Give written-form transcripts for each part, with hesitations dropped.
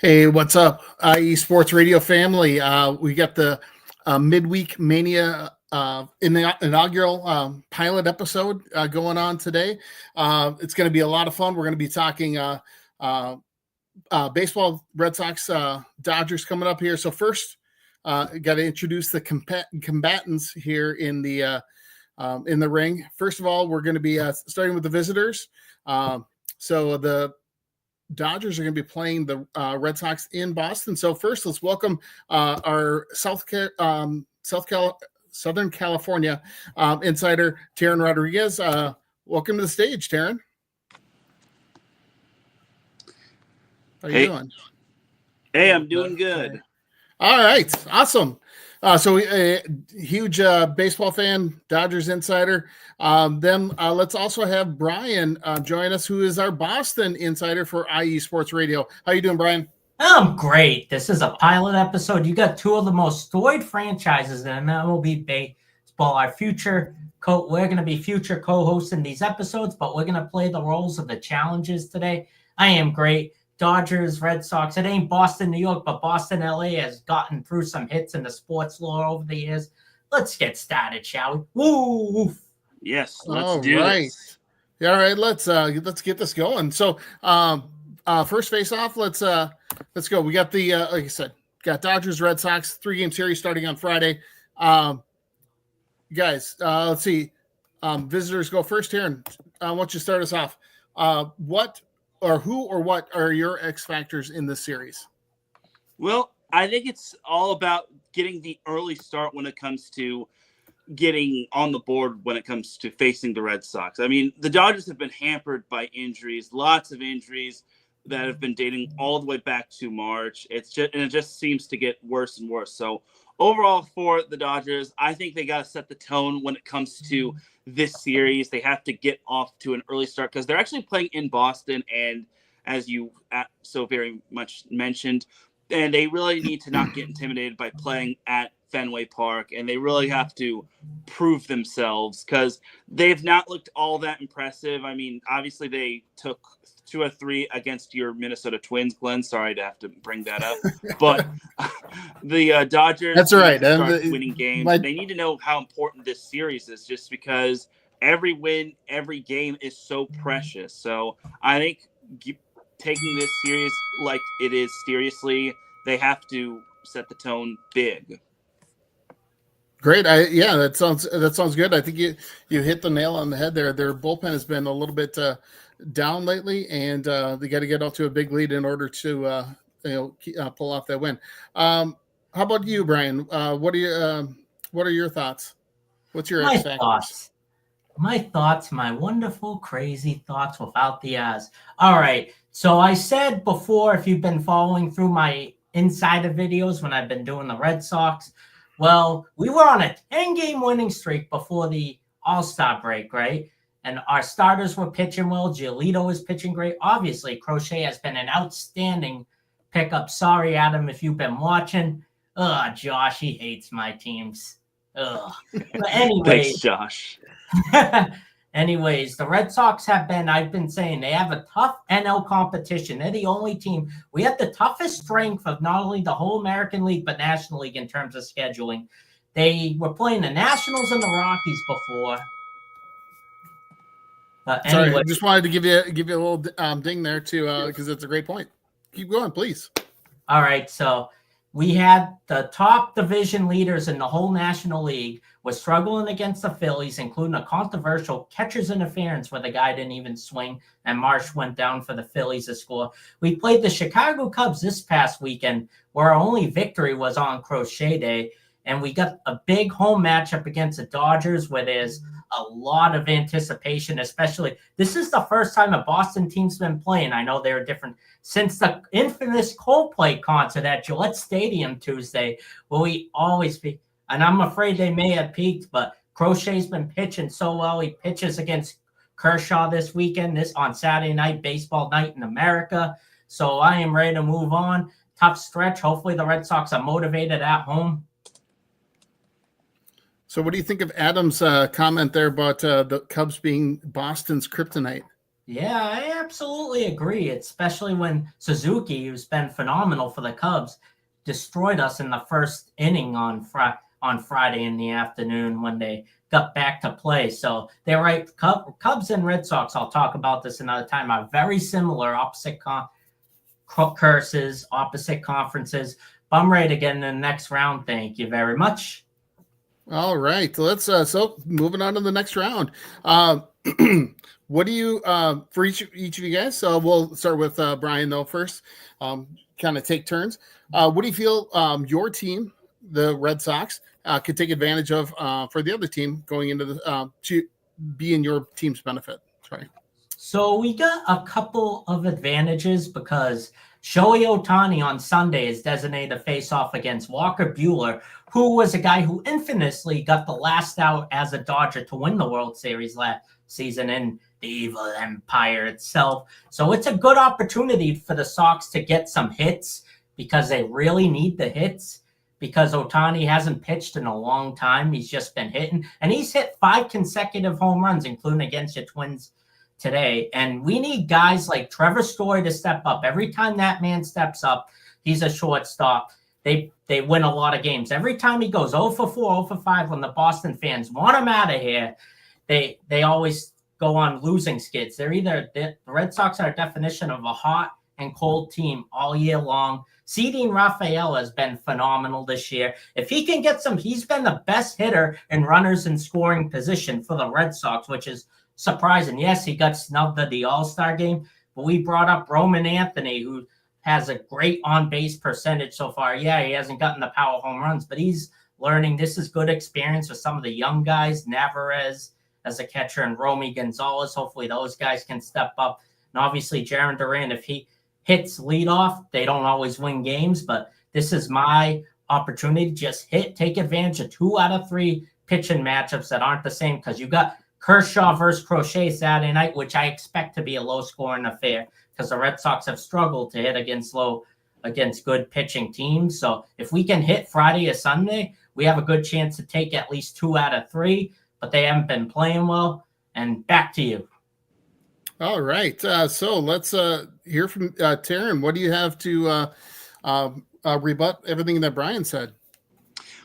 Hey, what's up, IE Sports Radio family? We got the Midweek Mania in the inaugural pilot episode going on today. It's going to be a lot of fun. We're going to be talking baseball, Red Sox, Dodgers coming up here. So first, got to introduce the combatants here in the ring. First of all, we're going to be starting with the visitors. So the Dodgers are going to be playing the Red Sox in Boston. So first, let's welcome our Southern California insider, Taryn Rodriguez. Welcome to the stage, Taryn. How you doing? Hey, I'm doing good. All right, awesome. So huge baseball fan, Dodgers insider. Then let's also have Brian join us, who is our Boston insider for IE Sports Radio. How you doing, Brian? I'm great. This is a pilot episode. You got two of the most storied franchises in MLB baseball. Our future we're going to be future co-hosts in these episodes, but we're going to play the roles of the challengers today. I am great. Dodgers, Red Sox. It ain't Boston, New York, but Boston, LA has gotten through some hits in the sports lore over the years. Let's get started, shall we? Woo! Yes, let's do this. Yeah, all right, let's get this going. So, first face off, let's go. We got the like I said, got Dodgers, Red Sox 3-game series starting on Friday. Guys, let's see. Visitors go first here, and why don't you start us off? Who or what are your X factors in this series? Well, I think it's all about getting the early start when it comes to getting on the board when it comes to facing the Red Sox. I mean, the Dodgers have been hampered by injuries, lots of injuries that have been dating all the way back to March. It just seems to get worse and worse. So overall for the Dodgers, I think they got to set the tone when it comes to this series. They have to get off to an early start because they're actually playing in Boston, and as you so very much mentioned, and they really need to not get intimidated by playing at Fenway Park, and they really have to prove themselves because they've not looked all that impressive. I mean, obviously they took 2 of 3 against your Minnesota Twins, Glenn. Sorry to have to bring that up, but the Dodgers, that's all right. Start winning games. They need to know how important this series is, just because every win, every game is so precious. So I think taking this series like it is seriously, they have to set the tone big. Great. That sounds good. I think you hit the nail on the head there. Their bullpen has been a little bit down lately, and they got to get off to a big lead in order to pull off that win. How about you, Brian? What are your thoughts? What's your X factors? My thoughts, my wonderful, crazy thoughts without the as. All right. So I said before, if you've been following through my insider videos when I've been doing the Red Sox, well, we were on a 10-game winning streak before the All-Star break, right? And our starters were pitching well. Giolito is pitching great. Obviously, Crochet has been an outstanding pickup. Sorry, Adam, if you've been watching. Josh, he hates my teams. But anyways. Thanks, Josh. Anyways, the Red Sox I've been saying, they have a tough NL competition. They're the only team. We have the toughest strength of not only the whole American League, but National League in terms of scheduling. They were playing the Nationals and the Rockies before. Anyway. Sorry, I just wanted to give you a little ding there too, because it's a great point. Keep going, please. All right, so we had the top division leaders in the whole National League was struggling against the Phillies, including a controversial catcher's interference where the guy didn't even swing and Marsh went down for the Phillies to score. We played the Chicago Cubs this past weekend, where our only victory was on Crochet Day, and we got a big home matchup against the Dodgers where there's a lot of anticipation, especially this is the first time a Boston team's been playing. I know they're different since the infamous Coldplay concert at Gillette Stadium Tuesday, where we always be. And I'm afraid they may have peaked, but Crochet's been pitching so well. He pitches against Kershaw this weekend, this on Saturday night, baseball night in America. So I am ready to move on. Tough stretch. Hopefully the Red Sox are motivated at home. So what do you think of Adam's comment there about the Cubs being Boston's kryptonite? Yeah, I absolutely agree. Especially when Suzuki, who's been phenomenal for the Cubs, destroyed us in the first inning on Friday in the afternoon when they got back to play. So they're right. Cubs and Red Sox, I'll talk about this another time, are very similar, opposite curses, opposite conferences. But I'm ready to get in the next round. Thank you very much. All right, let's so moving on to the next round. What do you for each of you guys? So we'll start with Brian though first. Kind of take turns. What do you feel your team, the Red Sox, could take advantage of for the other team going into the to be in your team's benefit? Sorry. So we got a couple of advantages because Shohei Ohtani on Sunday is designated to face off against Walker Buehler, who was a guy who infamously got the last out as a Dodger to win the World Series last season in the evil empire itself. So it's a good opportunity for the Sox to get some hits because they really need the hits because Ohtani hasn't pitched in a long time. He's just been hitting, and he's hit 5 consecutive home runs, including against your Twins today. And we need guys like Trevor Story to step up. Every time that man steps up, he's a shortstop. They win a lot of games. Every time he goes 0 for 4, 0 for 5, when the Boston fans want him out of here, they always go on losing skids. The Red Sox are a definition of a hot and cold team all year long. Seeding Rafael has been phenomenal this year. If he can get he's been the best hitter in runners in scoring position for the Red Sox, which is surprising. Yes, he got snubbed at the All-Star game, but we brought up Roman Anthony, who has a great on-base percentage so far. Yeah, he hasn't gotten the power home runs, but he's learning. This is good experience with some of the young guys, Navarez as a catcher and Romy Gonzalez. Hopefully those guys can step up. And obviously Jarren Duran, if he hits leadoff, they don't always win games, but this is my opportunity to just take advantage of 2 out of 3 pitching matchups that aren't the same, because you got Kershaw versus Crochet Saturday night, which I expect to be a low-scoring affair because the Red Sox have struggled to hit against good pitching teams. So if we can hit Friday or Sunday, we have a good chance to take at least 2 out of 3, but they haven't been playing well. And back to you. All right. So let's hear from Taryn. What do you have to rebut everything that Brian said?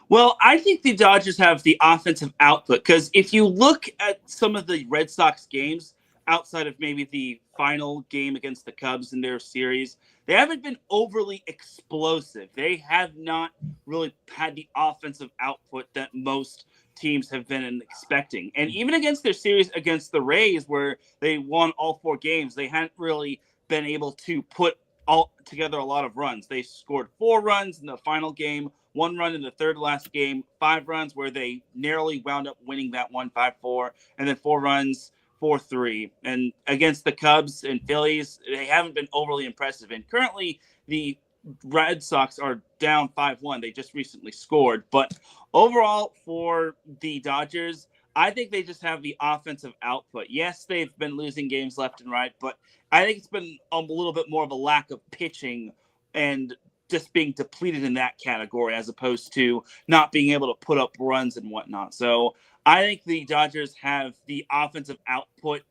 Well, I think the Dodgers have the offensive output because if you look at some of the Red Sox games outside of maybe the final game against the Cubs in their series, they haven't been overly explosive. They have not really had the offensive output that most teams have been expecting. And even against their series against the Rays, where they won all 4 games, they hadn't really been able to put all together a lot of runs. They scored 4 runs in the final game, 1 run in the third last game, 5 runs where they narrowly wound up winning that one 5-4, and then 4 runs 4-3. And against the Cubs and Phillies, they haven't been overly impressive. And currently the Red Sox are down 5-1. They just recently scored. But overall for the Dodgers, I think they just have the offensive output. Yes, they've been losing games left and right, but I think it's been a little bit more of a lack of pitching and just being depleted in that category as opposed to not being able to put up runs and whatnot. So I think the Dodgers have the offensive output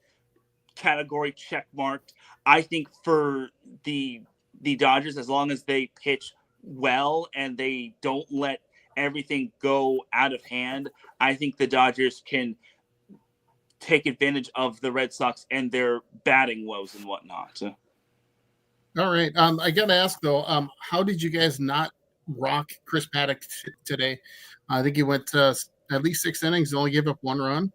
category check marked. I think for the Dodgers, as long as they pitch well and they don't let everything go out of hand, I think the Dodgers can take advantage of the Red Sox and their batting woes and whatnot. All right. I got to ask, though, how did you guys not rock Chris Paddock today? I think he went at least 6 innings, only gave up 1 run.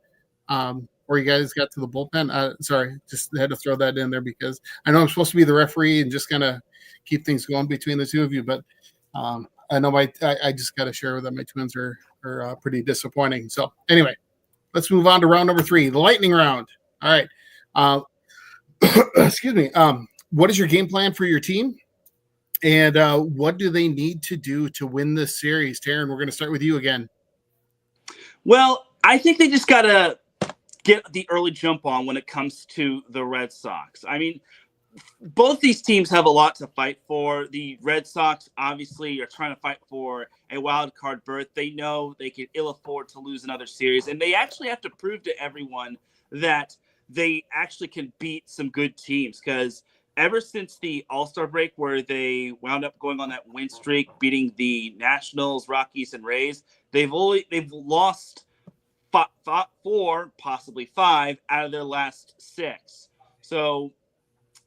Or you guys got to the bullpen. Sorry, just had to throw that in there because I know I'm supposed to be the referee and just kind of keep things going between the two of you. But I know I just got to share that my Twins are pretty disappointing. So anyway, let's move on to round number 3, the lightning round. All right. Excuse me. What is your game plan for your team? And what do they need to do to win this series? Taryn, we're going to start with you again. Well, I think they just got to get the early jump on when it comes to the Red Sox. I mean, both these teams have a lot to fight for. The Red Sox obviously are trying to fight for a wild card berth. They know they can ill afford to lose another series, and they actually have to prove to everyone that they actually can beat some good teams, because ever since the All-Star break, where they wound up going on that win streak, beating the Nationals, Rockies, and Rays, they've lost four, possibly five, out of their last six. So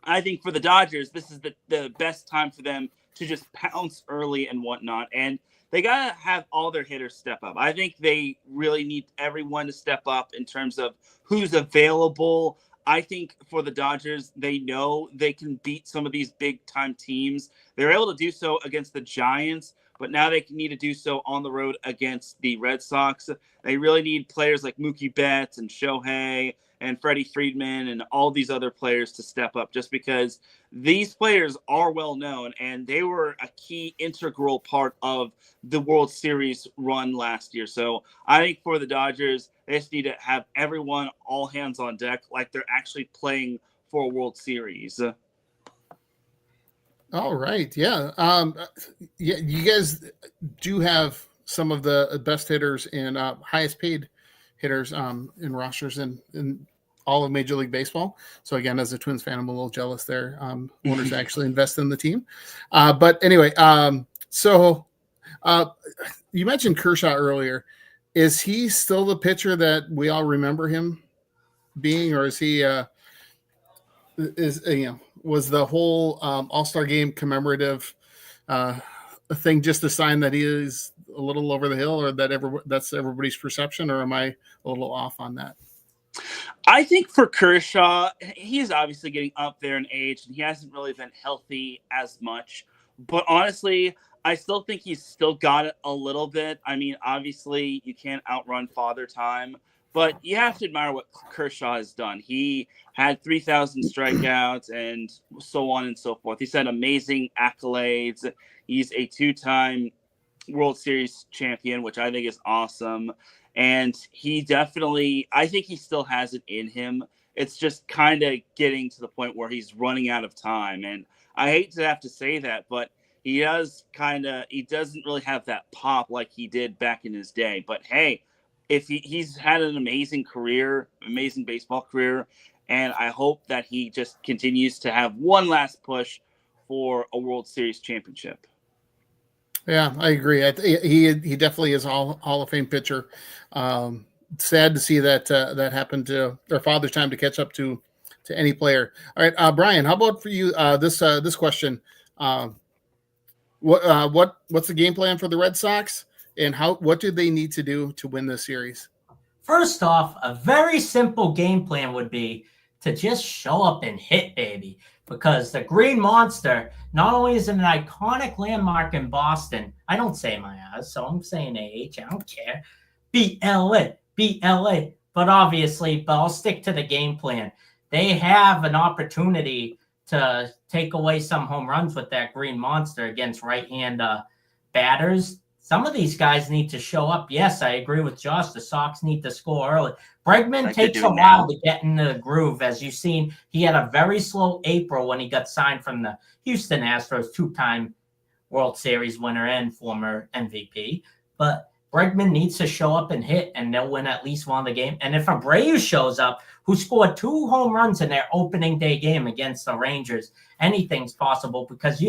I think for the Dodgers, this is the best time for them to just pounce early and whatnot. And they got to have all their hitters step up. I think they really need everyone to step up in terms of who's available. I think for the Dodgers, they know they can beat some of these big-time teams. They're able to do so against the Giants, but now they need to do so on the road against the Red Sox. They really need players like Mookie Betts and Shohei and Freddie Freeman and all these other players to step up, just because these players are well known and they were a key integral part of the World Series run last year. So I think for the Dodgers, they just need to have everyone all hands on deck like they're actually playing for a World Series. All right. Yeah. Yeah. You guys do have some of the best hitters and highest paid hitters in rosters in all of Major League Baseball. So again, as a Twins fan, I'm a little jealous there. Owners actually invest in the team. But anyway, so you mentioned Kershaw earlier. Is he still the pitcher that we all remember him being, or is he was the whole All-Star game commemorative thing just a sign that he is a little over the hill, or that that's everybody's perception, or am I a little off on that? I think for Kershaw, he's obviously getting up there in age, and he hasn't really been healthy as much. But honestly, I still think he's still got it a little bit. I mean, obviously, you can't outrun Father Time, but you have to admire what Kershaw has done. He had 3,000 strikeouts and so on and so forth. He's had amazing accolades. He's a two-time World Series champion, which I think is awesome. And he definitely, I think he still has it in him. It's just kind of getting to the point where he's running out of time. And I hate to have to say that, but he doesn't really have that pop like he did back in his day. But hey, if he's had an amazing career, amazing baseball career, and I hope that he just continues to have one last push for a World Series championship. Yeah, I agree. He definitely is a Hall of Fame pitcher. Sad to see that that happened to their Father's Time to catch up to any player. All right, Brian, how about for you? This question: what's the game plan for the Red Sox, and what do they need to do to win this series? First off, a very simple game plan would be to just show up and hit, baby. Because the Green Monster not only is an iconic landmark in Boston, I don't say my ass, so I'm saying AH, I don't care. Beat LA. But I'll stick to the game plan. They have an opportunity to take away some home runs with that Green Monster against right-hand batters. Some of these guys need to show up. Yes, I agree with Josh. The Sox need to score early. Bregman takes a while to get in the groove. As you've seen, he had a very slow April when he got signed from the Houston Astros, two-time World Series winner and former MVP. But Bregman needs to show up and hit, and they'll win at least one of the game. And if Abreu shows up, who scored 2 home runs in their opening day game against the Rangers, anything's possible, because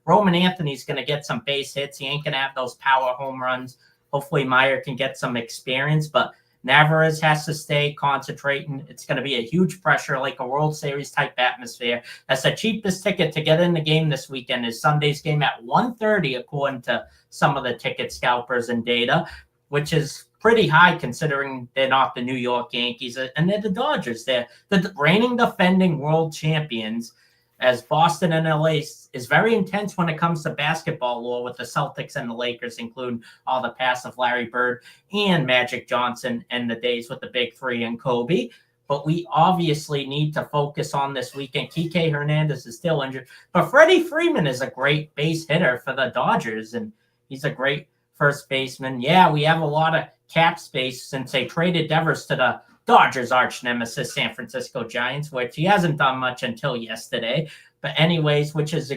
Roman Anthony's going to get some base hits. He ain't going to have those power home runs. Hopefully Meyer can get some experience, but Navarez has to stay concentrating. It's going to be a huge pressure, like a World Series type atmosphere. That's the cheapest ticket to get in the game this weekend is Sunday's game at 1:30, according to some of the ticket scalpers and data, which is pretty high considering they're not the New York Yankees and they're the Dodgers. They're the reigning defending world champions, as Boston and LA is very intense when it comes to basketball lore with the Celtics and the Lakers, including all the past of Larry Bird and Magic Johnson and the days with the Big Three and Kobe. But we obviously need to focus on this weekend. Kike Hernandez is still injured, but Freddie Freeman is a great base hitter for the Dodgers, and he's a great first baseman. Yeah, we have a lot of cap space since they traded Devers to the Dodgers' arch nemesis, San Francisco Giants, which he hasn't done much until yesterday. But anyways, which is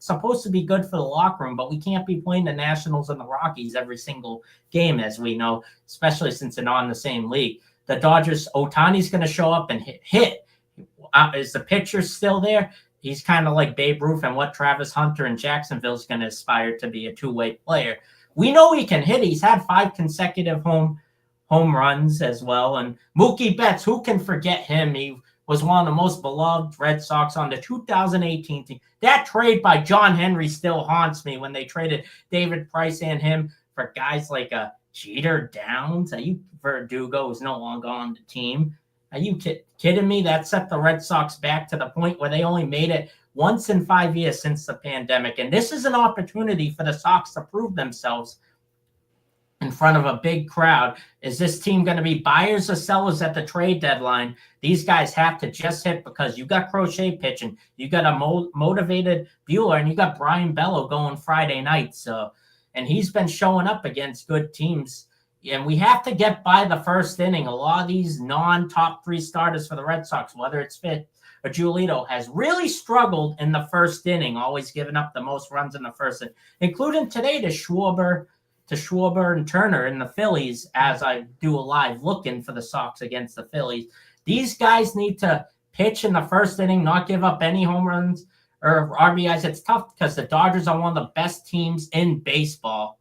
supposed to be good for the locker room, but we can't be playing the Nationals and the Rockies every single game, as we know, especially since they're not in the same league. the Dodgers, Ohtani's going to show up and hit. Is the pitcher still there? He's kind of like Babe Ruth and what Travis Hunter in Jacksonville is going to aspire to be, a two-way player. We know he can hit. He's had 5 consecutive home runs as well. And Mookie Betts, who can forget him? He was one of the most beloved Red Sox on the 2018 team. That trade by John Henry still haunts me when they traded David Price and him for guys like Jeter Downs. Verdugo is no longer on the team. Are you kidding me? That set the Red Sox back to the point where they only made it once in 5 years since the pandemic. And this is an opportunity for the Sox to prove themselves in front of a big crowd. Is this team going to be buyers or sellers at the trade deadline? These guys have to just hit, because you got Crochet pitching, you got a motivated Buehler, and you got Brian Bello going Friday night. So, and he's been showing up against good teams. And we have to get by the first inning. A lot of these non-top 3 starters for the Red Sox, whether it's Fitz or Giolito, has really struggled in the first inning, always giving up the most runs in the first inning, including today to Schwarber and Turner in the Phillies, as I do a live looking for the Sox against the Phillies. These guys need to pitch in the first inning, not give up any home runs or RBIs. It's tough because the Dodgers are one of the best teams in baseball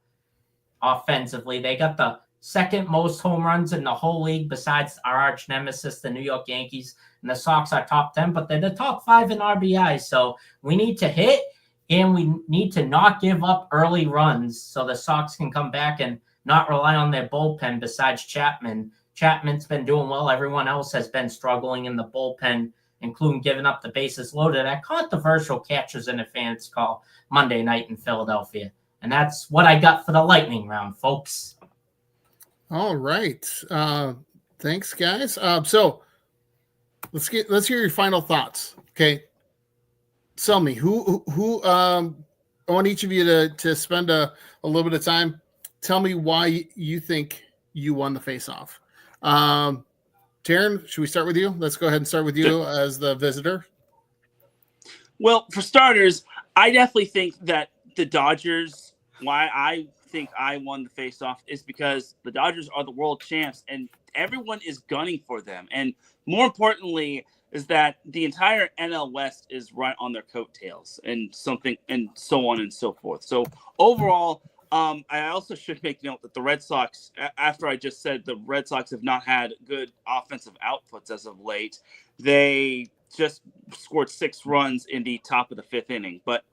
offensively. They got the second most home runs in the whole league besides our arch nemesis, the New York Yankees, and the Sox are top 10, but they're the top 5 in RBI. So we need to hit, and we need to not give up early runs so the Sox can come back and not rely on their bullpen besides Chapman. Chapman's been doing well. Everyone else has been struggling in the bullpen, including giving up the bases loaded. That controversial catcher's interference call Monday night in Philadelphia. And that's what I got for the lightning round, folks. All right. Thanks, guys. So let's hear your final thoughts. Okay. Tell me who I want each of you to spend a little bit of time. Tell me why you think you won the face-off. Taryn, should we start with you? Let's go ahead and start with you as the visitor. Well, for starters, I definitely think that the Dodgers, why I think I won the face-off, is because the Dodgers are the world champs and everyone is gunning for them. And more importantly is that the entire NL West is right on their coattails and so on and so forth. So overall, I also should make note that the Red Sox, after I just said the Red Sox have not had good offensive outputs as of late, they just scored 6 runs in the top of the 5th inning. But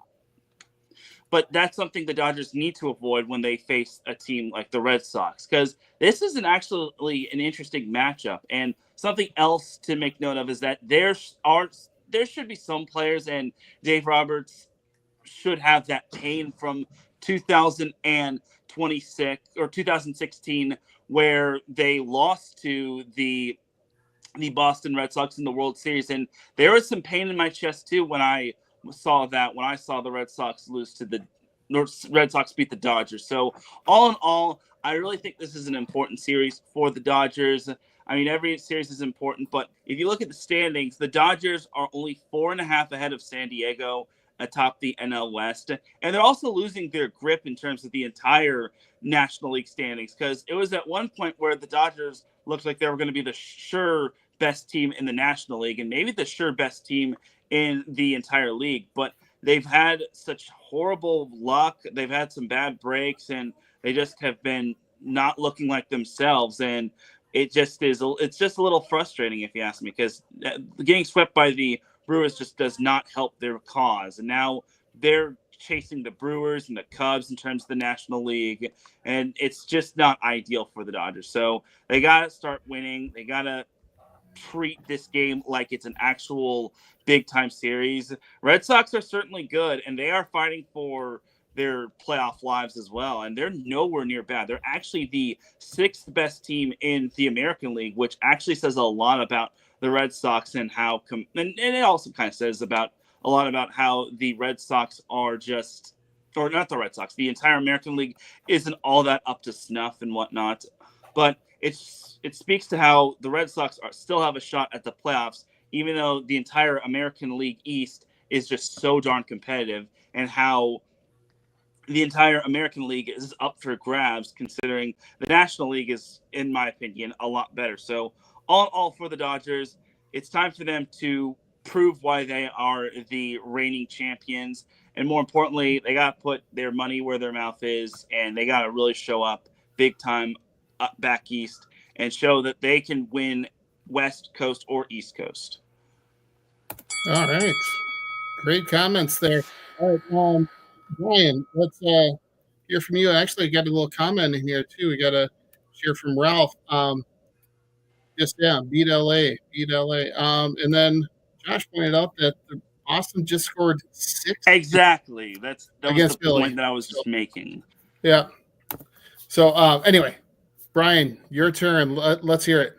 that's something the Dodgers need to avoid when they face a team like the Red Sox, because this is actually an interesting matchup. And something else to make note of is that there should be some players, and Dave Roberts should have that pain from 2016, where they lost to the Boston Red Sox in the World Series. And there was some pain in my chest too when I saw the Red Sox Red Sox beat the Dodgers. So all in all, I really think this is an important series for the Dodgers. I mean, every series is important, but if you look at the standings, the Dodgers are only 4.5 ahead of San Diego atop the NL West. And they're also losing their grip in terms of the entire National League standings, because it was at one point where the Dodgers looked like they were going to be the sure best team in the National League and maybe the sure best team in the entire league. But they've had such horrible luck. They've had some bad breaks, and they just have been not looking like themselves. And it's just a little frustrating, if you ask me, because getting swept by the Brewers just does not help their cause. And now they're chasing the Brewers and the Cubs in terms of the National League, and it's just not ideal for the Dodgers. So they got to start winning. They got to treat this game like it's an actual big-time series. Red Sox are certainly good, and they are fighting for their playoff lives as well, and they're nowhere near bad. They're actually the 6th best team in the American League, which actually says a lot about the Red Sox and how and it also kind of says a lot about how the Red Sox are just, or not the Red Sox, the entire American League isn't all that up to snuff and whatnot. But it speaks to how the Red Sox still have a shot at the playoffs, even though the entire American League East is just so darn competitive, and how the entire American League is up for grabs, considering the National League is, in my opinion, a lot better. So all for the Dodgers. It's time for them to prove why they are the reigning champions. And more importantly, they got to put their money where their mouth is, and they got to really show up big time back east and show that they can win West Coast or East Coast. All right. Great comments there. All right, Brian, let's hear from you. Actually, got a little comment in here too. We got to hear from Ralph. Beat LA. And then Josh pointed out that Boston just scored 6 Exactly. That was against the Philly. point that I was just making. Yeah. So anyway, Brian, your turn. Let's hear it.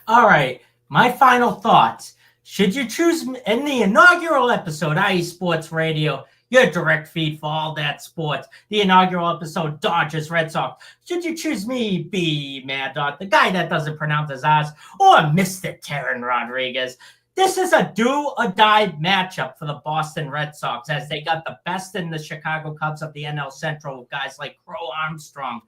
All right. My final thoughts. Should you choose in the inaugural episode, IE Sports Radio, your direct feed for all that sports, the inaugural episode, Dodgers, Red Sox, should you choose me, B. Mad Dog, the guy that doesn't pronounce his R's, or Mr. Terran Rodriguez? This is a do-or-die matchup for the Boston Red Sox, as they got the best in the Chicago Cubs of the NL Central with guys like Crow Armstrong,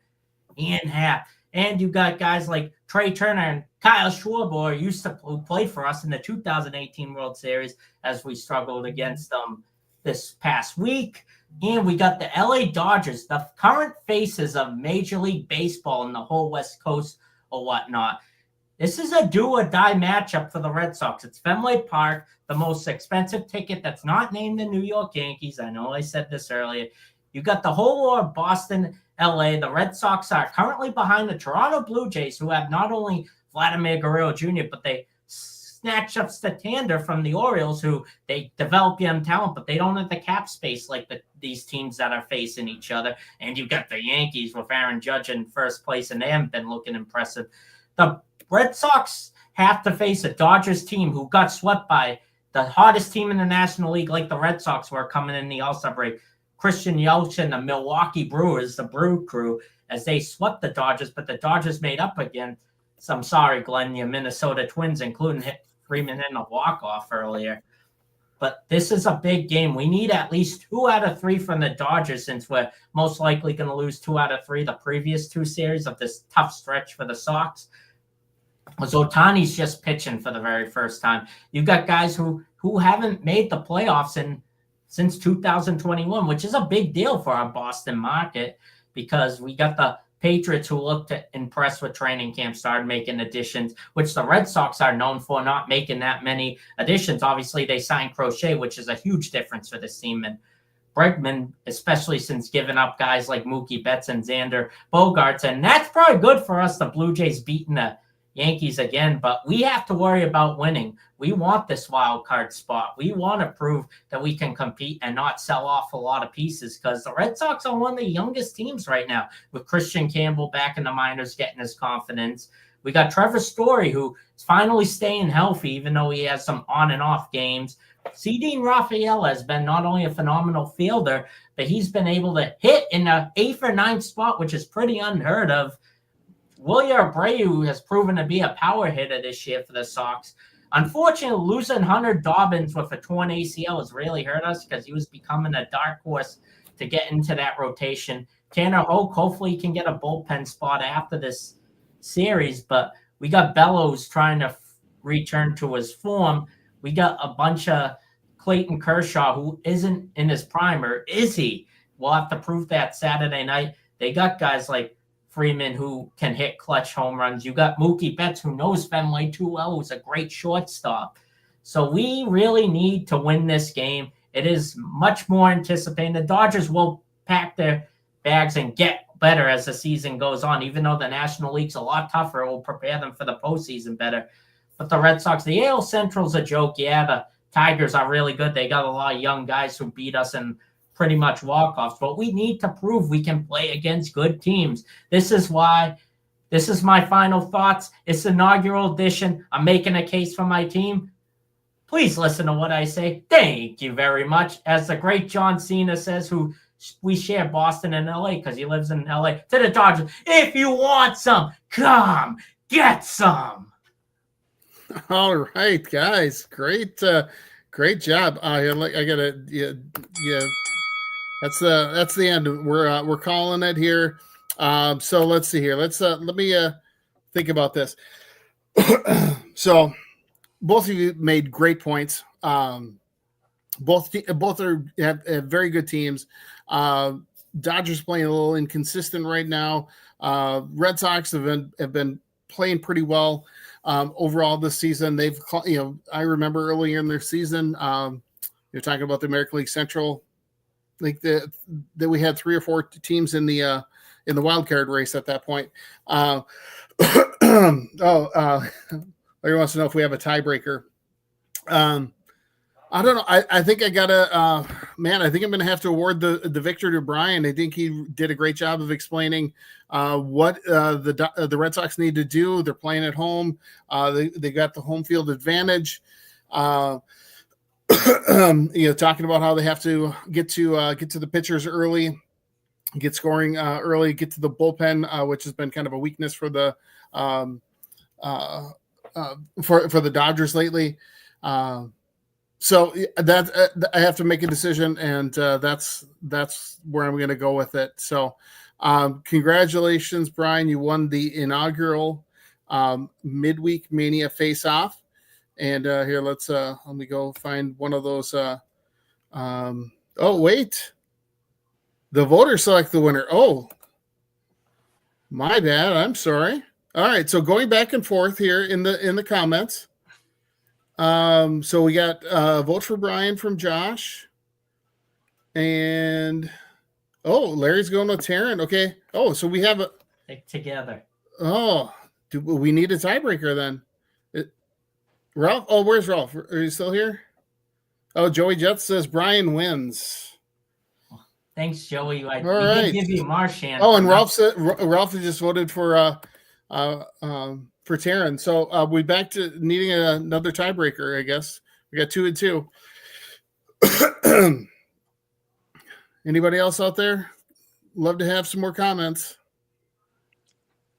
Ian Happ, and you got guys like Trey Turner and Kyle Schwarber, who used to play for us in the 2018 World Series, as we struggled against them this past week. And we got the LA Dodgers, the current faces of Major League Baseball in the whole West Coast or whatnot. This is a do-or-die matchup for the Red Sox. It's Fenway Park, the most expensive ticket that's not named the New York Yankees. I know I said this earlier. You got the whole war of Boston, LA. The Red Sox are currently behind the Toronto Blue Jays, who have not only Vladimir Guerrero Jr., but they snatch up Statander from the Orioles, who they develop young talent, but they don't have the cap space like these teams that are facing each other. And you've got the Yankees with Aaron Judge in first place, and they haven't been looking impressive. The Red Sox have to face a Dodgers team who got swept by the hottest team in the National League, like the Red Sox were coming in the All-Star break. Christian Yelich and the Milwaukee Brewers, the Brew Crew, as they swept the Dodgers, but the Dodgers made up again. So I'm sorry, Glenn, your Minnesota Twins, including hit Freeman in a walk-off earlier. But this is a big game. We need at least 2 out of 3 from the Dodgers, since we're most likely going to lose 2 out of 3 the previous 2 series of this tough stretch for the Sox. Because Ohtani's just pitching for the very first time. You've got guys who haven't made the playoffs since 2021, which is a big deal for our Boston market, because we got the Patriots, who look to impress with training camp, started making additions, which the Red Sox are known for not making that many additions. Obviously, they signed Crochet, which is a huge difference for this team. And Bregman, especially since giving up guys like Mookie Betts and Xander Bogaerts. And that's probably good for us, the Blue Jays beating the Yankees again, but we have to worry about winning. We want this wild card spot. We want to prove that we can compete and not sell off a lot of pieces, because the Red Sox are one of the youngest teams right now, with Christian Campbell back in the minors getting his confidence. We got Trevor Story, who is finally staying healthy, even though he has some on and off games. Dean Rafael has been not only a phenomenal fielder, but he's been able to hit in the 8th or 9th spot, which is pretty unheard of. Wilyer Abreu has proven to be a power hitter this year for the Sox. Unfortunately, losing Hunter Dobbins with a torn ACL has really hurt us, because he was becoming a dark horse to get into that rotation. Tanner Hoke hopefully can get a bullpen spot after this series, but we got Bellows trying to return to his form. We got a bunch of Clayton Kershaw, who isn't in his prime, or is he? We'll have to prove that Saturday night. They got guys like Freeman, who can hit clutch home runs. You got Mookie Betts, who knows Fenway too well, who's a great shortstop. So we really need to win this game. It is much more anticipated. The Dodgers will pack their bags and get better as the season goes on, even though the National League's a lot tougher. It will prepare them for the postseason better. But the Red Sox, the AL Central's a joke. Yeah, the Tigers are really good. They got a lot of young guys who beat us in pretty much walk-offs, but we need to prove we can play against good teams. This is my final thoughts. It's inaugural edition. I'm making a case for my team. Please listen to what I say. Thank you very much. As the great John Cena says, who we share Boston and LA because he lives in LA, to the Dodgers, if you want some, come get some. All right, guys. Great job. I gotta That's the end. We're calling it here. So let's see here. Let me think about this. So both of you made great points. Both have very good teams. Dodgers playing a little inconsistent right now. Red Sox have been playing pretty well overall this season. They've I remember earlier in their season, you're talking about the American League Central, like that we had 3 or 4 teams in the wild card race at that point. Larry wants to know if we have a tiebreaker. I don't know. I think I gotta, I think I'm going to have to award the victory to Brian. I think he did a great job of explaining what the Red Sox need to do. They're playing at home. They got the home field advantage. Talking about how they have to get to the pitchers early, get scoring early, get to the bullpen, which has been kind of a weakness for the for the Dodgers lately. So that I have to make a decision, and that's where I'm going to go with it. So, congratulations, Brian! You won the inaugural Midweek Mania face-off. And here, let me go find one of those. Oh wait, the voters select the winner. Oh, my bad. I'm sorry. All right, so going back and forth here in the comments. So we got vote for Brian from Josh, and Larry's going with Taryn. Okay. Oh, so we have a together. Oh, do we need a tiebreaker then? Ralph? Oh, where's Ralph? Are you still here? Oh, Joey Jets says Brian wins. Thanks, Joey. All right. Did give you Marshan. Oh, and Ralph just voted for Taryn. So we back to needing another tiebreaker, I guess. We got 2 and 2. Anybody else out there? Love to have some more comments.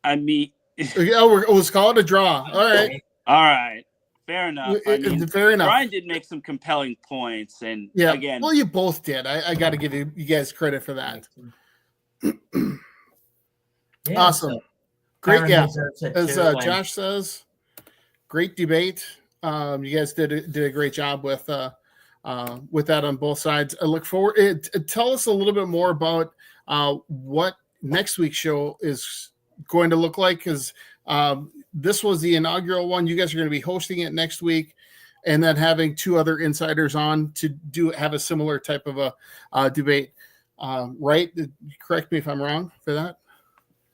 I mean, let's call it a draw. All right. All right. Fair enough. Fair enough. Brian did make some compelling points, and again, well, you both did. I got to give you guys credit for that. Awesome. Great, yeah. As Josh says, great debate. You guys did a great job with that on both sides. I look forward. Tell us a little bit more about what next week's show is going to look like, because this was the inaugural one. You guys are going to be hosting it next week, and then having 2 other insiders on to have a similar type of a debate. Right? Correct me if I'm wrong for that.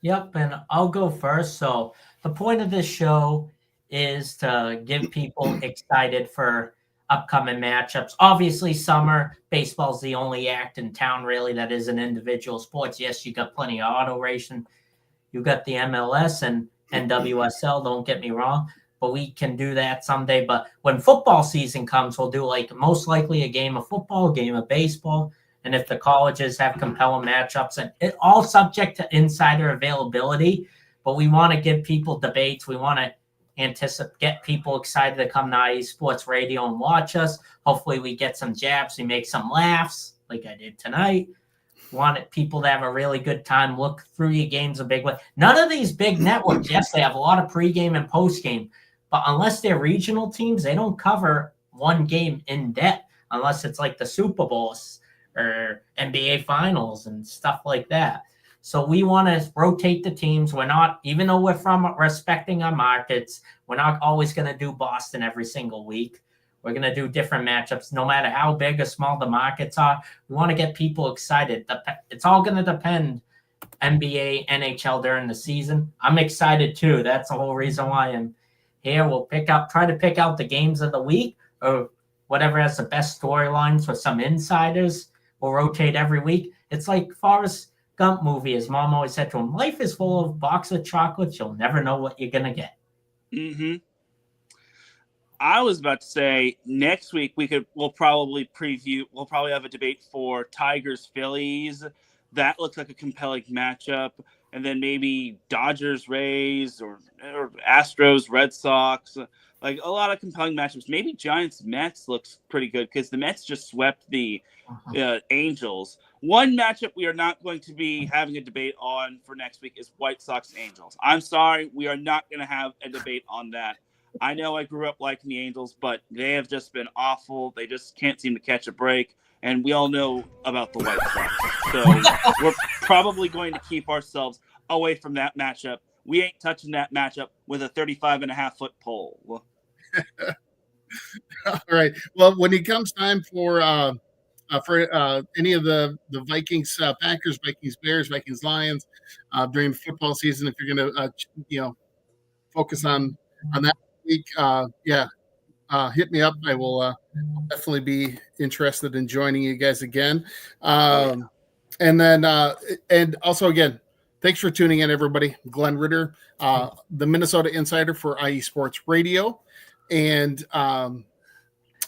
Yep, and I'll go first. So the point of this show is to get people excited for upcoming matchups. Obviously, summer baseball's the only act in town really that is an individual sports. Yes, you got plenty of auto racing. You got the MLS and NWSL, don't get me wrong, but we can do that someday. But when football season comes, we'll do most likely a game of football, a game of baseball. And if the colleges have compelling matchups, and it all subject to insider availability, but we want to give people debates. We want to get people excited to come to IE Sports Radio and watch us. Hopefully we get some jabs. We make some laughs like I did tonight. Wanted people to have a really good time, look through your games a big way. None of these big networks, yes, they have a lot of pregame and postgame, but unless they're regional teams, they don't cover one game in depth unless it's like the Super Bowls or NBA Finals and stuff like that. So we want to rotate the teams. We're not, even though we're from respecting our markets, we're not always going to do Boston every single week. We're going to do different matchups, no matter how big or small the markets are. We want to get people excited. It's all going to depend NBA, NHL during the season. I'm excited too. That's the whole reason why I'm here. We'll try to pick out the games of the week or whatever has the best storylines for some insiders. We'll rotate every week. It's like Forrest Gump movie, as Mom always said to him, life is full of box of chocolates. You'll never know what you're going to get. Mm-hmm. I was about to say next week we'll probably have a debate for Tigers Phillies. That looks like a compelling matchup. And then maybe Dodgers Rays or Astros Red Sox. Like a lot of compelling matchups. Maybe Giants Mets looks pretty good because the Mets just swept the Angels. One matchup we are not going to be having a debate on for next week is White Sox Angels. I'm sorry, we are not going to have a debate on that. I know I grew up liking the Angels, but they have just been awful. They just can't seem to catch a break, and we all know about the White Sox. So we're probably going to keep ourselves away from that matchup. We ain't touching that matchup with a 35.5-foot pole. All right. Well, when it comes time for any of the Vikings, Packers, Vikings, Bears, Vikings, Lions during the football season, if you're going to focus on that week, hit me up. I will definitely be interested in joining you guys again. And then and also again, thanks for tuning in, everybody. Glenn Ritter, the Minnesota Insider for IE Sports Radio, and I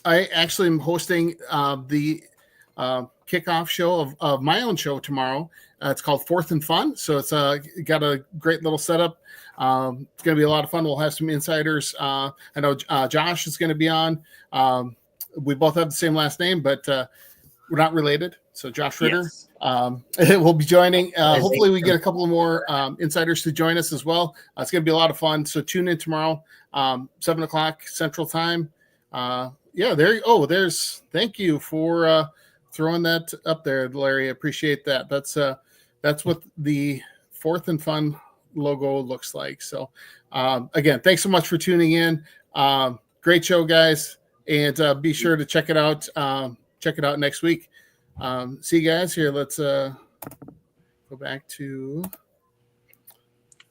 actually am hosting the kickoff show of my own show tomorrow. It's called Fourth and Fun. So it's got a great little setup. It's going to be a lot of fun. We'll have some insiders. I know Josh is going to be on. We both have the same last name, but we're not related. So Josh Ritter will be joining. Hopefully we get a couple more insiders to join us as well. It's going to be a lot of fun. So tune in tomorrow, 7 o'clock Central Time. There's thank you for throwing that up there, Larry. I appreciate that. That's what the Fourth and Fun logo looks like. So again, thanks so much for tuning in. Great show, guys, and be sure to check it out. Check it out next week. See you guys here. Let's go back to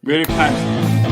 Ritter Pass.